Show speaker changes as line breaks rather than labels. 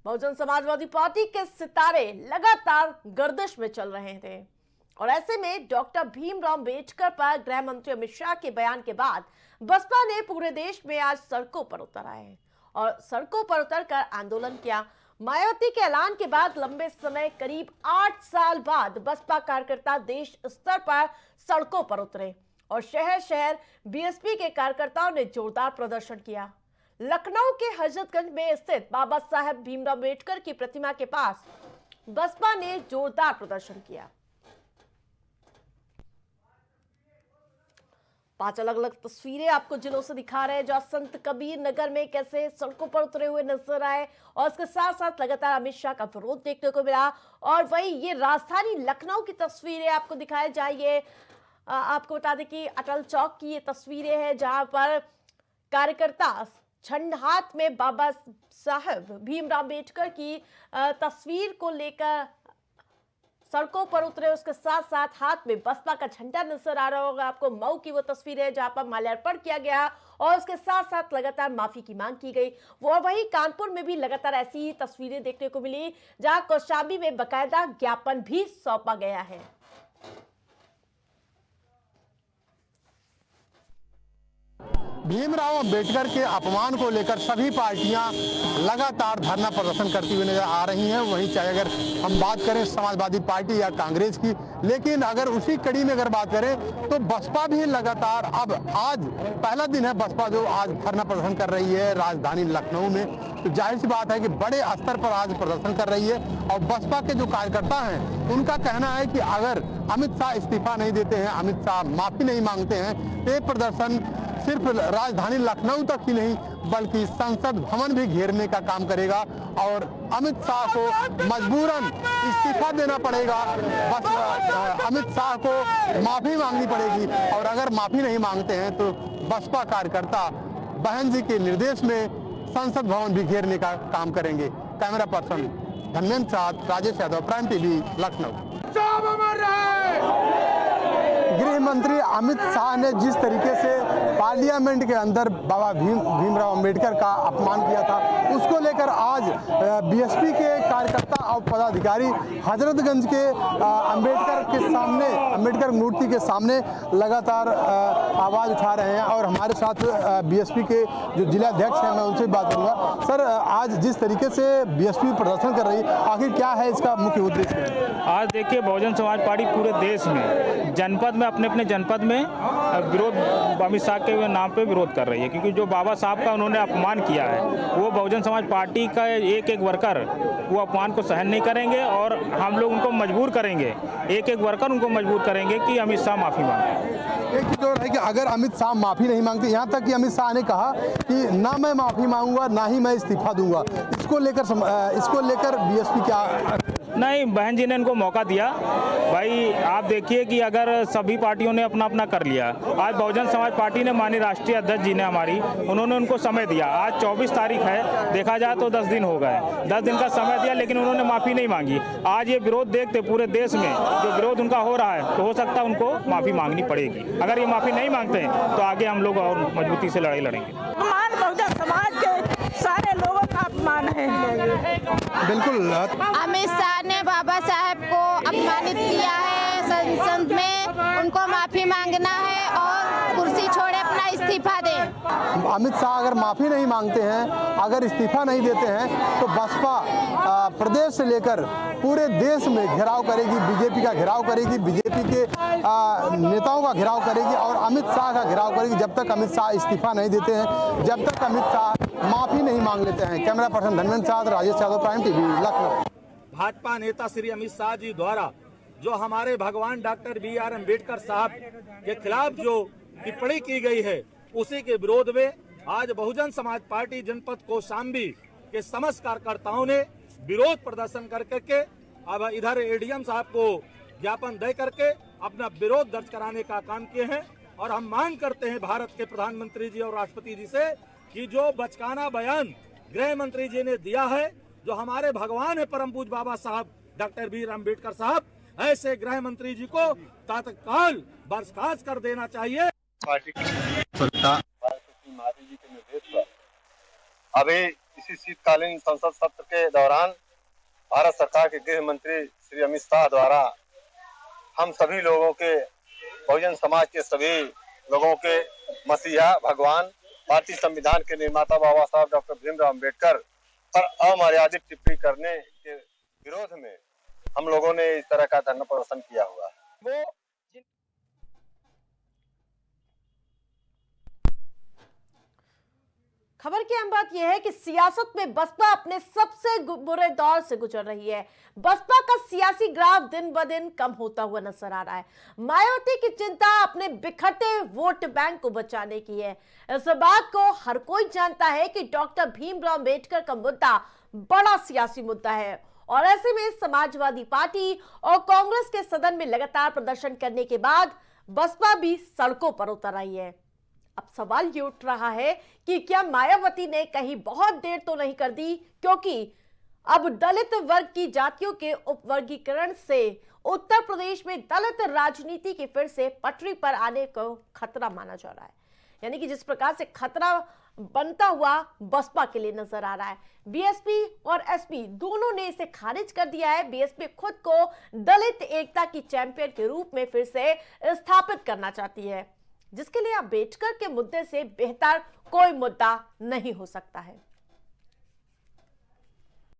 Bahujan Samajwadi party के सितारे लगातार गर्दिश में चल रहे थे और ऐसे में डॉक्टर भीमराव अंबेडकर पर गृह मंत्री अमित शाह के बयान के बाद बसपा ने पूरे देश में आज सड़कों पर उतर आए हैं और सड़कों पर उतरकर आंदोलन किया। मायावती के ऐलान के बाद लंबे समय करीब 8 साल बाद बसपा कार्यकर्ता देश स्तर पर सड़कों पर उतरे और शहर शहर बीएसपी के कार्यकर्ताओं ने जोरदार प्रदर्शन किया। लखनऊ के हजरतगंज में स्थित बाबा साहेब भीमराव अंबेडकर की प्रतिमा के पास बसपा ने जोरदार प्रदर्शन किया। 5 अलग अलग तस्वीरें आपको जिलों से दिखा रहे हैं जो संत कबीर नगर में कैसे सड़कों पर उतरे हुए नजर आए और इसके साथ साथ लगातार अमित शाह का विरोध देखने को मिला। और वही ये राजधानी लखनऊ की तस्वीरें आपको दिखाई जाइए। आपको बता दें कि अटल चौक की ये तस्वीरें हैं जहां पर कार्यकर्ता झंडा हाथ में बाबा साहेब भीमराव अंबेडकर की तस्वीर को लेकर सड़कों पर उतरे। उसके साथ साथ हाथ में बसपा का झंडा नजर आ रहा होगा आपको। मऊ की वो तस्वीर है जहां पर माल्यार्पण किया गया और उसके साथ साथ लगातार माफी की मांग की गई। वो वही कानपुर में भी लगातार ऐसी ही तस्वीरें देखने को मिली जहां कौशाम्बी में बकायदा ज्ञापन भी सौंपा गया है।
भीमराव अंबेडकर के अपमान को लेकर सभी पार्टियां लगातार धरना प्रदर्शन करती हुई नजर आ रही हैं। वहीं चाहे अगर हम बात करें समाजवादी पार्टी या कांग्रेस की, लेकिन अगर उसी कड़ी में अगर बात करें तो बसपा भी लगातार अब आज पहला दिन है बसपा जो आज धरना प्रदर्शन कर रही है राजधानी लखनऊ में। तो जाहिर सी बात है कि बड़े स्तर पर आज प्रदर्शन कर रही है और बसपा के जो कार्यकर्ता हैं उनका कहना है कि अगर अमित शाह इस्तीफा नहीं देते हैं, अमित शाह माफी नहीं मांगते हैं तो ये प्रदर्शन सिर्फ राजधानी लखनऊ तक ही नहीं बल्कि संसद भवन भी घेरने का काम करेगा और अमित शाह को मजबूरन इस्तीफा देना पड़ेगा। बस अमित शाह को माफी मांगनी पड़ेगी और अगर माफी नहीं मांगते हैं तो बसपा कार्यकर्ता बहन जी के निर्देश में संसद भवन भी घेरने का काम करेंगे। कैमरा पर्सन धर्मेंद्र साथ राजेश यादव, प्राइम टीवी, लखनऊ। गृह मंत्री अमित शाह ने जिस तरीके से पार्लियामेंट के अंदर बाबा भीमराव अंबेडकर का अपमान किया था उसको लेकर आज बीएसपी के कार्यकर्ता और पदाधिकारी हजरतगंज के अंबेडकर मूर्ति के सामने लगातार आवाज उठा रहे हैं और हमारे साथ बीएसपी के जो जिलाध्यक्ष हैं मैं उनसे बात करूंगा। सर, आज जिस तरीके से बीएसपी प्रदर्शन कर रही है आखिर क्या है इसका मुख्य उद्देश्य?
आज देखिए बहुजन समाज पार्टी पूरे देश में जनपद में अपने जनपद में विरोध अमित शाह के नाम पे विरोध कर रही है, क्योंकि जो बाबा साहब का उन्होंने अपमान किया है वो बहुजन समाज पार्टी का एक एक वर्कर वो अपमान को सहन नहीं करेंगे और हम लोग उनको मजबूर करेंगे, एक एक वर्कर उनको मजबूर करेंगे कि अमित शाह माफ़ी मांगे।
एक चीज और है कि अगर अमित शाह माफ़ी नहीं मांगते, यहाँ तक कि अमित शाह ने कहा कि ना मैं माफ़ी मांगूंगा ना ही मैं इस्तीफा दूंगा, इसको लेकर बीएसपी क्या?
नहीं, बहन जी ने इनको मौका दिया। भाई आप देखिए कि अगर सभी पार्टियों ने अपना अपना कर लिया, आज बहुजन समाज पार्टी ने माननीय राष्ट्रीय अध्यक्ष जी ने उन्होंने उनको समय दिया। आज 24 तारीख है, देखा जाए तो 10 दिन हो गए, 10 दिन का समय दिया लेकिन उन्होंने माफ़ी नहीं मांगी। आज ये विरोध देखते पूरे देश में जो विरोध उनका हो रहा है तो हो सकता है उनको माफ़ी मांगनी पड़ेगी। अगर ये माफ़ी नहीं मांगते हैं तो आगे हम लोग और मजबूती से लड़ाई लड़ेंगे।
बहुजन समाज के सारे लोगों का अपमान है।
बिल्कुल,
अमित शाह ने बाबा साहेब को अपमानित किया है, संसद में उनको माफी मांगना है और कुर्सी छोड़े अपना इस्तीफा दें।
अमित शाह अगर माफ़ी नहीं मांगते हैं, अगर इस्तीफा नहीं देते हैं तो बसपा प्रदेश से लेकर पूरे देश में घेराव करेगी, बीजेपी का घेराव करेगी, बीजेपी के नेताओं का घेराव करेगी और अमित शाह का घेराव करेगी जब तक अमित शाह इस्तीफा नहीं देते हैं, जब तक अमित शाह माफ़ी नहीं मांग लेते हैं। कैमरा पर्सन धर्मेंद्र साथ, राजेश यादव, प्राइम टीवी, लखनऊ।
भाजपा नेता श्री अमित शाह जी द्वारा जो हमारे भगवान डॉक्टर BR अम्बेडकर साहब के खिलाफ जो टिप्पणी की गई है उसी के विरोध में आज बहुजन समाज पार्टी जनपद कौशाम्बी के समस्त कार्यकर्ताओं ने विरोध प्रदर्शन करके अब इधर ADM साहब को ज्ञापन दे करके अपना विरोध दर्ज कराने का काम किए हैं। और हम मांग करते हैं भारत के प्रधानमंत्री जी और राष्ट्रपति जी से कि जो बचकाना बयान गृह मंत्री जी ने दिया है, जो हमारे भगवान है परम पूज्य बाबा साहब डॉक्टर BR अम्बेडकर साहब, ऐसे गृह मंत्री जी को तत्काल बर्खास्त कर देना चाहिए।
पार्टी की सत्ता मायावती जी के निर्देश पर अभी इसी शीतकालीन संसद सत्र के दौरान भारत सरकार के गृह मंत्री श्री अमित शाह द्वारा हम सभी लोगों के, बहुजन समाज के सभी लोगों के मसीहा भगवान, भारतीय संविधान के निर्माता बाबा साहब डॉक्टर भीमराव अम्बेडकर पर अमर्यादित टिप्पणी करने के विरोध में हम लोगों ने इस तरह का धरना प्रदर्शन किया हुआ है।
खबर की अहम बात यह है कि सियासत में बसपा अपने सबसे बुरे दौर से गुजर रही है। बसपा का सियासी ग्राफ दिन ब दिन कम होता हुआ नजर आ रहा है। मायावती की चिंता अपने बिखरते वोट बैंक को बचाने की है। इस बात को हर कोई जानता है कि डॉक्टर भीमराव अम्बेडकर का मुद्दा बड़ा सियासी मुद्दा है और ऐसे में समाजवादी पार्टी और कांग्रेस के सदन में लगातार प्रदर्शन करने के बाद बसपा भी सड़कों पर उतर आई है। अब सवाल ये उठ रहा है कि क्या मायावती ने कहीं बहुत देर तो नहीं कर दी, क्योंकि अब दलित वर्ग की जातियों के उपवर्गीकरण से उत्तर प्रदेश में दलित राजनीति की फिर से पटरी पर आने को खतरा माना जा रहा है। यानी कि जिस प्रकार से खतरा बनता हुआ बसपा के लिए नजर आ रहा है। बीएसपी और एसपी दोनों ने इसे खारिज कर दिया है। बीएसपी खुद को दलित एकता की चैंपियन के रूप में फिर से स्थापित करना चाहती है, जिसके लिए अम्बेडकर के मुद्दे से बेहतर कोई मुद्दा नहीं हो सकता है।